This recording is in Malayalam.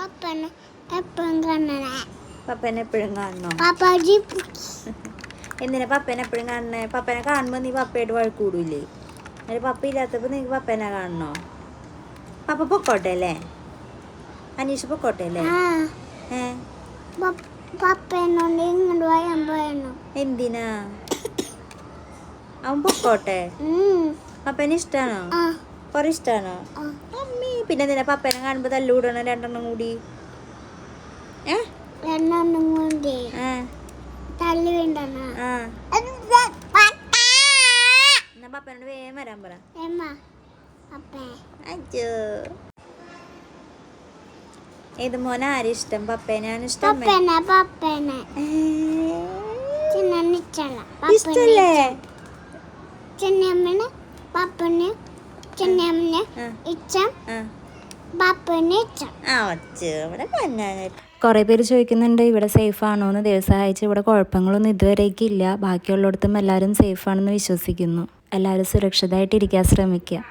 പപ്പനെ എപ്പോഴും കാണണേ. പപ്പനെ എപ്പോഴും കാണണോ? പാപ്പാജി എന്തിനാ പപ്പനെ എപ്പോഴും കാണണേ? പപ്പനെ കാണുമ്പോൾ നീ പപ്പയായിട്ട് വഴക്കൂടൂലേ? എന്നിട്ട് പപ്പ ഇല്ലാത്തപ്പോൾ നിനക്ക് പപ്പനെ കാണണോ? പപ്പ പൊക്കോട്ടെ അല്ലേ? അനീഷ് പൊക്കോട്ടെ അല്ലേ? പപ്പനോണ്ട് ഇങ്ങോട്ട് വരാൻ പറയണം. എന്തിനാ? അവൻ പൊക്കോട്ടെ. പപ്പനെ ഇഷ്ടാണോ? കുറെ ഇഷ്ടാണോ? അമ്മീ പിന്നെ എന്തിനാ പപ്പനെ കാണുമ്പോൾ തല്ലൂടണം രണ്ടെണ്ണം കൂടി? രണ്ടെണ്ണം കൂടി തല്ലി വേണ്ടണ. എന്നാ പപ്പനോട് വേഗം വരാൻ പറ. അയ്യോ, ഏത് മോനെ ആരും ഇഷ്ടം? പപ്പേനാണ് ഇഷ്ടം? ഇഷ്ടല്ലേ? ചെന്നമ്മന് പപ്പന് ചെന്നമ്മന് ഇഷ്ടം. പപ്പന് ഇഷ്ടം. കുറേ പേര് ചോദിക്കുന്നുണ്ട് ഇവിടെ സേഫ് ആണോ എന്ന്. ദൈവം സഹായിച്ച് ഇവിടെ കുഴപ്പങ്ങളൊന്നും ഇതുവരേക്കും ഇല്ല. ബാക്കിയുള്ളിടത്തും എല്ലാവരും സേഫ് ആണെന്ന് വിശ്വസിക്കുന്നു. എല്ലാവരും സുരക്ഷിതമായിട്ടിരിക്കാൻ ശ്രമിക്കുക.